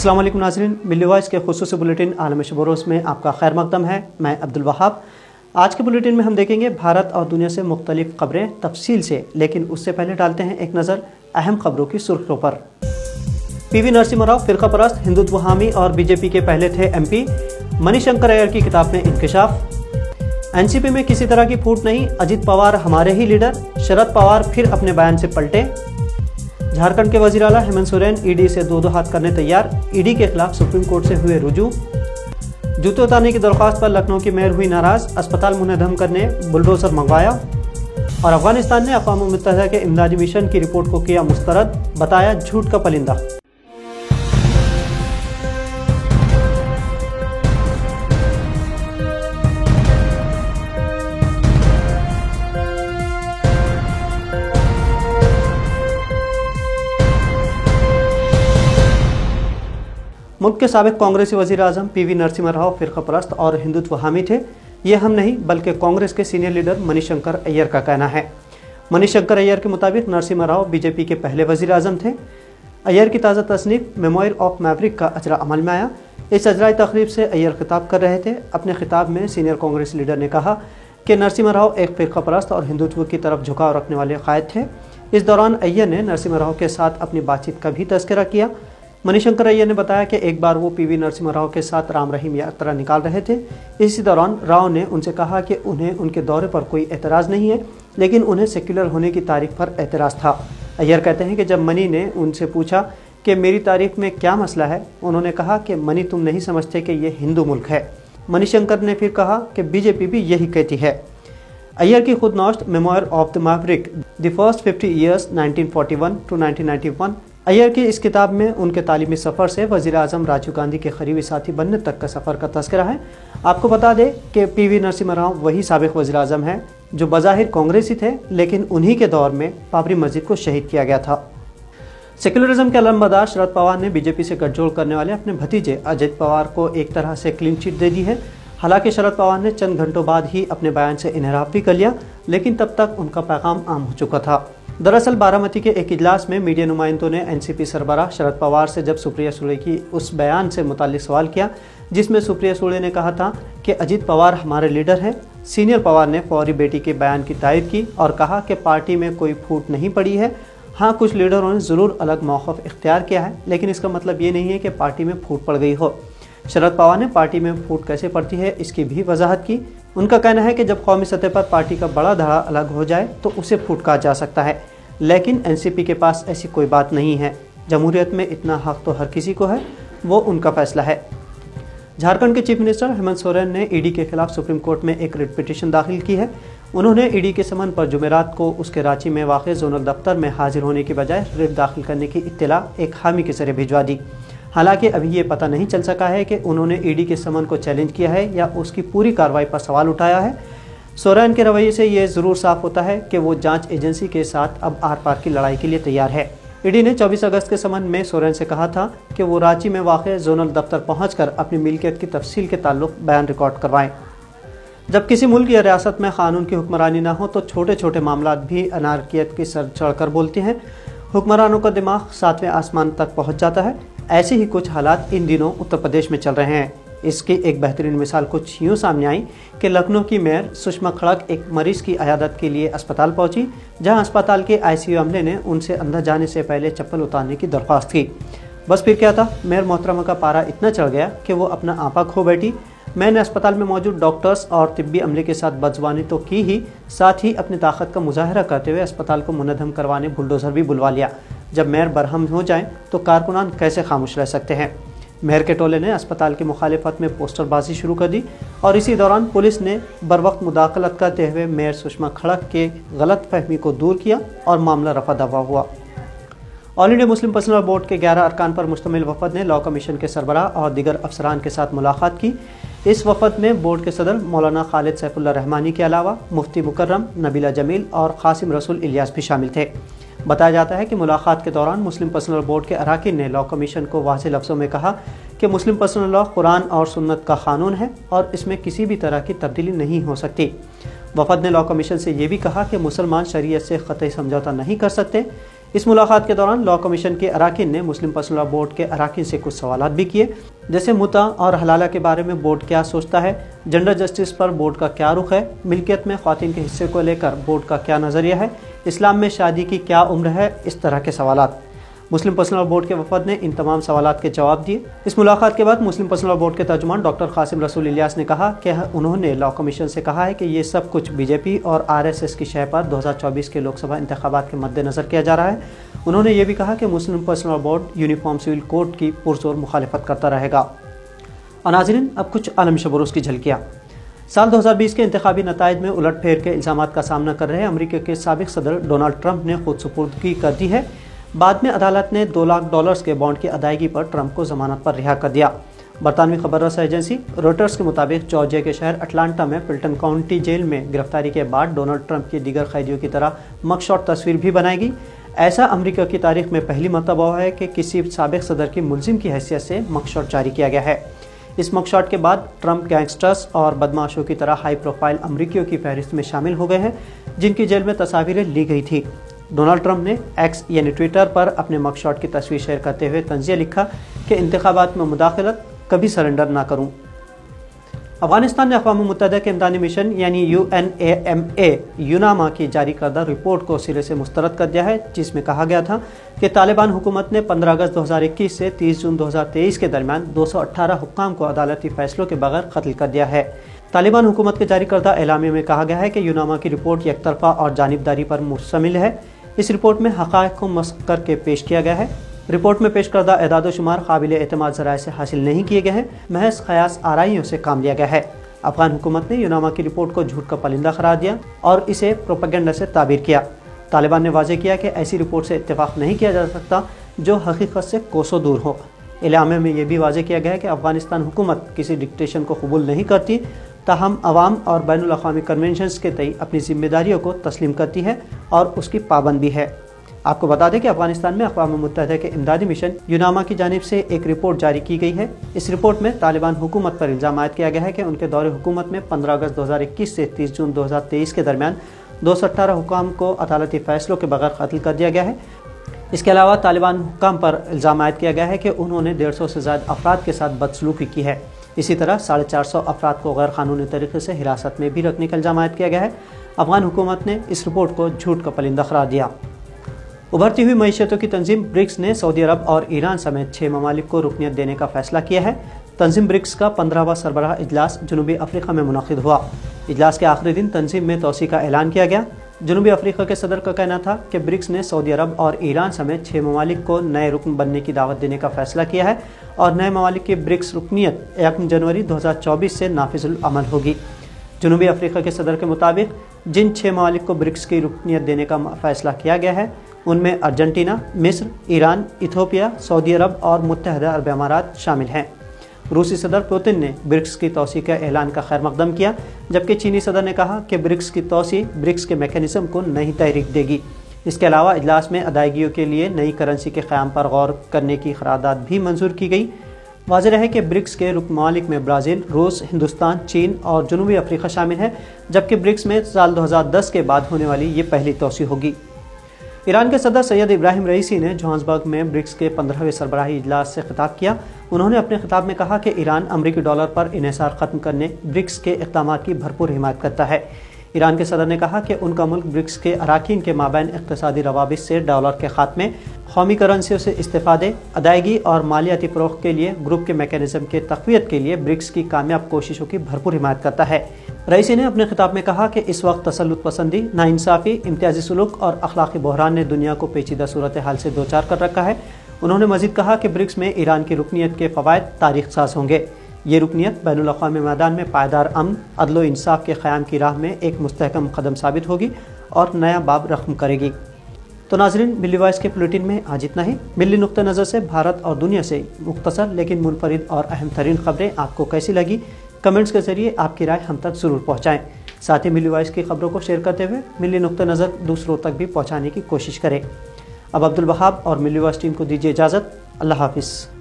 अस्सलाम वालेकुम नाज़रीन, मिल्ली वॉइस के खुसूसी बुलेटिन आलम शब-ओ-रोज़ में आपका खैर मक़दम है। मैं अब्दुल वहाब। आज के बुलेटिन में हम देखेंगे भारत और दुनिया से मुख्तलिफ खबरें तफसील से, लेकिन उससे पहले डालते हैं एक नज़र अहम खबरों की सुर्खियों पर। पीवी नरसिम्हा राव फ़िरक़ा परस्त, हिंदुत्व हामी और बीजेपी के पहले थे एमपी। मणिशंकर अय्यर की किताब में इंकशाफ। एनसीपी में किसी तरह की फूट नहीं, अजित पवार हमारे ही लीडर। शरद पवार फिर अपने बयान से पलटे। झारखंड के वज़ीर आला हेमंत सोरेन ईडी से दो हाथ करने तैयार। ईडी के खिलाफ सुप्रीम कोर्ट से हुए रुजू। जूते उतारने की दरख्वास्त पर लखनऊ की मेयर हुई नाराज, अस्पताल मुनहदम करने बुलडोजर मंगवाया। और अफगानिस्तान ने अक़वाम मुत्तहिदा के इमदादी मिशन की रिपोर्ट को किया मुस्तरद, बताया झूठ का परिंदा। मुल्क के साबिक कांग्रेसी वज़ीर आज़म पीवी नरसिम्हा राव फ़िरक़ा परस्त और हिंदुत्व हामी थे। ये हम नहीं बल्कि कांग्रेस के सीनियर लीडर मणिशंकर अय्यर का कहना है। मणिशंकर अय्यर के मुताबिक नरसिम्हा राव बीजेपी के पहले वज़ीर आज़म थे। अय्यर की ताज़ा तसनीफ़ मेमोयर ऑफ मैवरिक का अजरा अमल में आया। इस अजराई तक़रीब से अय्यर खिताब कर रहे थे। अपने खिताब में सीनियर कांग्रेस लीडर ने कहा कि नरसिम्हा राव एक फ़िरक़ा परस्त और हिंदुत्व की तरफ झुकाव रखने वाले क़ायद थे। इस दौरान अय्यर ने नरसिम्हा राव के साथ अपनी बातचीत का भी तज़किरा किया। मणिशंकर अय्यर ने बताया कि एक बार वो पीवी नरसिम्हा राव के साथ राम रहीम यात्रा निकाल रहे थे। इसी दौरान राव ने उनसे कहा कि उन्हें उनके दौरे पर कोई एतराज़ नहीं है, लेकिन उन्हें सेक्युलर होने की तारीख पर एतराज़ था। अय्यर कहते हैं कि जब मनी ने उनसे पूछा कि मेरी तारीख में क्या मसला है, उन्होंने कहा कि मनी तुम नहीं समझते कि ये हिंदू मुल्क है। मणिशंकर ने फिर कहा कि बीजेपी भी यही कहती है। अय्यर की खुद नौश्त memoir of the maverick the first 50 years 1941 to 1991। Aiyar की इस किताब में उनके तालीमी सफ़र से वज़ीर आज़म राजीव गांधी के करीबी साथी बनने तक का सफ़र का तज़किरा है। आपको बता दें कि पीवी नरसिम्हा राव वही साबिक़ वज़ीर आज़म हैं जो बज़ाहिर कांग्रेसी थे, लेकिन उन्हीं के दौर में बाबरी मस्जिद को शहीद किया गया था। सेक्युलरिज्म के अलमबरदार शरद पवार ने बीजेपी से गठजोड़ करने वाले अपने भतीजे अजित पवार को एक तरह से क्लीन चिट दे दी है। हालांकि शरद पवार ने चंद घंटों बाद ही अपने बयान से इन्हराफ भी कर लिया, लेकिन तब तक उनका पैगाम आम हो चुका था। दरअसल बारामती के एक इजलास में मीडिया नुमाइंदों ने एनसीपी सरबराह शरद पवार से जब सुप्रिया सुले की उस बयान से मुताल्लिक सवाल किया जिसमें सुप्रिया सुले ने कहा था कि अजित पवार हमारे लीडर हैं, सीनियर पवार ने फौरी बेटी के बयान की तायद की और कहा कि पार्टी में कोई फूट नहीं पड़ी है। हाँ, कुछ लीडरों ने ज़रूर अलग मौक़िफ़ इख्तियार किया है, लेकिन इसका मतलब ये नहीं है कि पार्टी में फूट पड़ गई हो। शरद पवार ने पार्टी में फूट कैसे पड़ती है इसकी भी वजाहत की। उनका कहना है कि जब कौमी सतह पर पार्टी का बड़ा धड़ा अलग हो जाए तो उसे फूट कहा जा सकता है, लेकिन एनसीपी के पास ऐसी कोई बात नहीं है। जमहूरियत में इतना हक तो हर किसी को है, वो उनका फैसला है। झारखंड के चीफ मिनिस्टर हेमंत सोरेन ने ईडी के खिलाफ सुप्रीम कोर्ट में एक रिट पिटीशन दाखिल की है। उन्होंने ईडी के समन पर जुमेरात को उसके रांची में वाक़ जोनल दफ्तर में हाजिर होने की बजाय रिट दाखिल करने की इत्तला एक हामी के ज़रिए भिजवा दी। हालांकि अभी ये पता नहीं चल सका है कि उन्होंने ईडी के समन को चैलेंज किया है या उसकी पूरी कार्रवाई पर सवाल उठाया है। सोरेन के रवैये से ये ज़रूर साफ होता है कि वो जांच एजेंसी के साथ अब आर पार की लड़ाई के लिए तैयार है। ईडी ने 24 अगस्त के समन में सोरेन से कहा था कि वो रांची में वाक़ जोनल दफ्तर पहुंचकर अपनी मिल्कियत की तफसील के ताल्लुक बयान रिकॉर्ड करवाएं। जब किसी मुल्क या रियासत में कानून की हुक्मरानी ना हो तो छोटे छोटे मामलात भी अनारकियत की सर चढ़कर बोलते हैं। हुक्मरानों का दिमाग 7वें आसमान तक पहुँच जाता है। ऐसे ही कुछ हालात इन दिनों उत्तर प्रदेश में चल रहे हैं। इसकी एक बेहतरीन मिसाल कुछ यूँ सामने आई कि लखनऊ की मेयर सुषमा खड़क एक मरीज़ की अयादत के लिए अस्पताल पहुंची, जहां अस्पताल के आईसीयू अमले ने उनसे अंदर जाने से पहले चप्पल उतारने की दरख्वास्त की। बस फिर क्या था, मेयर मोहतरमा का पारा इतना चढ़ गया कि वो अपना आपा खो बैठी। मैंने अस्पताल में मौजूद डॉक्टर्स और तिब्बी अमले के साथ बदजुबानी तो की ही, साथ ही अपनी ताकत का मुजाहरा करते हुए अस्पताल को मुनहदम करवाने बुलडोज़र भी बुलवा लिया। जब मेयर बरहम हो जाएं तो कारकुनान कैसे खामोश रह सकते हैं। मेयर के टोले ने अस्पताल की मुखालिफत में पोस्टरबाजी शुरू कर दी और इसी दौरान पुलिस ने बरवक्त मुदाखलत करते हुए मेयर सुषमा खड़क के गलत फहमी को दूर किया और मामला रफा दफा हुआ। All India Muslim personal board के 11 अरकान पर मुश्तमिल वफद ने लॉ कमीशन के सरबराह और दीगर अफसरान के साथ मुलाकात की। इस वफद में बोर्ड के सदर मौलाना खालिद सैफुल्लाह रहमानी के अलावा मुफ्ती मुकर्रम, नबीला जमील और कासिम रसूल इलियास भी शामिल थे। बताया जाता है कि मुलाकात के दौरान मुस्लिम पर्सनल बोर्ड के अराकीन ने लॉ कमीशन को वाज़ेह लफ्ज़ों में कहा कि मुस्लिम पर्सनल लॉ कुरान और सुन्नत का कानून है और इसमें किसी भी तरह की तब्दीली नहीं हो सकती। वफद ने लॉ कमीशन से ये भी कहा कि मुसलमान शरीयत से क़तई समझौता नहीं कर सकते। اس ملاقات کے دوران لاء کمیشن کے اراکین نے مسلم پرسنل لاء بورڈ کے اراکین سے کچھ سوالات بھی کیے، جیسے متع اور حلالہ کے بارے میں بورڈ کیا سوچتا ہے، جنڈر جسٹس پر بورڈ کا کیا رخ ہے، ملکیت میں خواتین کے حصے کو لے کر بورڈ کا کیا نظریہ ہے، اسلام میں شادی کی کیا عمر ہے، اس طرح کے سوالات۔ مسلم پرسنل لاء بورڈ کے وفد نے ان تمام سوالات کے جواب دیے۔ اس ملاقات کے بعد مسلم پرسنل لاء بورڈ کے ترجمان ڈاکٹر قاسم رسول الیاس نے کہا کہ انہوں نے لاء کمیشن سے کہا ہے کہ یہ سب کچھ بی جے پی اور RSS کی شہ پر 2024 کے لوک سبھا انتخابات کے مد نظر کیا جا رہا ہے۔ انہوں نے یہ بھی کہا کہ Muslim Personal Law Board uniform civil code کی پرزور مخالفت کرتا رہے گا۔ اور ناظرین، اب کچھ عالمی شب و روز کی جھلکیاں۔ سال 2020 کے انتخابی نتائج میں الٹ پھیر کے الزامات کا سامنا کر رہے امریکہ کے سابق صدر ڈونلڈ ٹرمپ نے خود سپردگی کر دی ہے۔ بعد میں عدالت نے $2 لاکھ کے بانڈ کی ادائیگی پر ٹرمپ کو ضمانت پر رہا کر دیا۔ برطانوی خبر رساں ایجنسی رویٹرز کے مطابق جارجیا کے شہر اٹلانٹا میں فلٹن کاؤنٹی جیل میں گرفتاری کے بعد ڈونلڈ ٹرمپ کی دیگر قیدیوں کی طرح مگ شاٹ تصویر بھی بنائی گئی۔ ایسا امریکہ کی تاریخ میں پہلی مرتبہ ہوا ہے کہ کسی سابق صدر کی ملزم کی حیثیت سے مگ شاٹ جاری کیا گیا ہے۔ اس مگ شاٹ کے بعد ٹرمپ گینگسٹرز اور بدماشوں کی طرح ہائی پروفائل امریکیوں کی فہرست میں شامل ہو گئے ہیں، جن کی جیل میں تصاویریں لی گئی تھی۔ ڈونلڈ ٹرمپ نے ایکس یعنی ٹویٹر پر اپنے مگ شاٹ کی تصویر شیئر کرتے ہوئے طنزیہ لکھا کہ انتخابات میں مداخلت کبھی سرنڈر نہ کروں۔ افغانستان نے اقوام متحدہ کے امدادی مشن یعنی UNAMA یوناما کی جاری کردہ رپورٹ کو سرے سے مسترد کر دیا ہے، جس میں کہا گیا تھا کہ طالبان حکومت نے 15 اگست 2021 سے 30 جون 2023 کے درمیان 218 حکام کو عدالتی فیصلوں کے بغیر قتل کر دیا ہے۔ طالبان حکومت کے جاری کردہ اعلامیے میں کہا گیا ہے کہ یوناما کی رپورٹ یک طرفہ اور جانبداری پر مشتمل ہے۔ اس رپورٹ میں حقائق کو مسخ کر کے پیش کیا گیا ہے۔ رپورٹ میں پیش کردہ اعداد و شمار قابل اعتماد ذرائع سے حاصل نہیں کیے گئے ہیں، محض قیاس آرائیوں سے کام لیا گیا ہے۔ افغان حکومت نے یوناما کی رپورٹ کو جھوٹ کا پرندہ قرار دیا اور اسے پروپیگنڈا سے تعبیر کیا۔ طالبان نے واضح کیا کہ ایسی رپورٹ سے اتفاق نہیں کیا جا سکتا جو حقیقت سے کوسوں دور ہو۔ اعلامیے میں یہ بھی واضح کیا گیا ہے کہ افغانستان حکومت کسی ڈکٹیشن کو قبول نہیں کرتی، تاہم عوام اور بین الاقوامی کنونشنز کے تئیں اپنی ذمہ داریوں کو تسلیم کرتی ہے اور اس کی پابند بھی ہے۔ آپ کو بتا دیں کہ افغانستان میں اقوام متحدہ کے امدادی مشن یوناما کی جانب سے ایک رپورٹ جاری کی گئی ہے۔ اس رپورٹ میں طالبان حکومت پر الزام عائد کیا گیا ہے کہ ان کے دور حکومت میں 15 اگست 2021 سے 30 جون 2023 کے درمیان 218 حکام کو عدالتی فیصلوں کے بغیر قتل کر دیا گیا ہے۔ اس کے علاوہ طالبان حکام پر الزام عائد کیا گیا ہے کہ انہوں نے 150 سے زائد افراد کے ساتھ بدسلوکی کی ہے۔ اسی طرح 450 افراد کو غیر قانونی طریقے سے حراست میں بھی رکھنے کا الزام عائد کیا گیا ہے۔ افغان حکومت نے اس رپورٹ کو جھوٹ کا پرندہ قرار دیا۔ ابھرتی ہوئی معیشتوں کی تنظیم برکس نے سعودی عرب اور ایران سمیت 6 ممالک کو رکنیت دینے کا فیصلہ کیا ہے۔ تنظیم برکس کا 15واں سربراہ اجلاس جنوبی افریقہ میں منعقد ہوا۔ اجلاس کے آخری دن تنظیم میں توسیع کا اعلان کیا گیا۔ جنوبی افریقہ کے صدر کا کہنا تھا کہ برکس نے سعودی عرب اور ایران سمیت 6 ممالک کو نئے رکن بننے کی دعوت دینے کا فیصلہ کیا ہے اور نئے ممالک کی برکس رکنیت 1 جنوری 2024 سے نافذ العمل ہوگی۔ جنوبی افریقہ کے صدر کے مطابق جن 6 ممالک کو برکس کی رکنیت دینے کا فیصلہ کیا گیا ہے ان میں ارجنٹینا، مصر، ایران، ایتھوپیا، سعودی عرب اور متحدہ عرب امارات شامل ہیں۔ روسی صدر پوتن نے برکس کی توسیع کے اعلان کا خیر مقدم کیا، جبکہ چینی صدر نے کہا کہ برکس کی توسیع برکس کے میکینزم کو نئی تحریک دے گی۔ اس کے علاوہ اجلاس میں ادائیگیوں کے لیے نئی کرنسی کے قیام پر غور کرنے کی قرارداد بھی منظور کی گئی۔ واضح رہے کہ برکس کے رکن ممالک میں برازیل، روس، ہندوستان، چین اور جنوبی افریقہ شامل ہیں، جبکہ برکس میں سال 2010 کے بعد ہونے والی یہ پہلی توسیع ہوگی۔ ایران کے صدر سید ابراہیم رئیسی نے جوہانسبرگ میں برکس کے 15ویں سربراہی اجلاس سے خطاب کیا۔ انہوں نے اپنے خطاب میں کہا کہ ایران امریکی ڈالر پر انحصار ختم کرنے برکس کے اقدامات کی بھرپور حمایت کرتا ہے۔ ایران کے صدر نے کہا کہ ان کا ملک برکس کے اراکین کے مابین اقتصادی روابط سے ڈالر کے خاتمے، قومی کرنسیوں سے استفادے، ادائیگی اور مالیاتی فروغ کے لیے گروپ کے میکینزم کے تقویت کے لیے برکس کی کامیاب کوششوں کی بھرپور حمایت کرتا ہے۔ رئیسی نے اپنے خطاب میں کہا کہ اس وقت تسلط پسندی، ناانصافی، امتیازی سلوک اور اخلاقی بحران نے دنیا کو پیچیدہ صورتحال سے دوچار کر رکھا ہے۔ انہوں نے مزید کہا کہ برکس میں ایران کی رکنیت کے فوائد تاریخ ساز ہوں گے۔ یہ رکنیت بین الاقوامی میدان میں پائیدار امن، عدل و انصاف کے قیام کی راہ میں ایک مستحکم قدم ثابت ہوگی اور نیا باب رقم کرے گی۔ تو ناظرین، ملی وائس کے بلیٹن میں آج اتنا ہی۔ ملی نقطہ نظر سے بھارت اور دنیا سے مختصر لیکن منفرد اور اہم ترین خبریں آپ کو کیسی لگی؟ کمنٹس کے ذریعے آپ کی رائے ہم تک ضرور پہنچائیں۔ ساتھ ہی ملی وائس کی خبروں کو شیئر کرتے ہوئے ملی نقطہ نظر دوسروں تک بھی پہنچانے کی کوشش کریں۔ اب عبدالوہاب اور ملی وائس ٹیم کو دیجیے اجازت۔ اللہ حافظ۔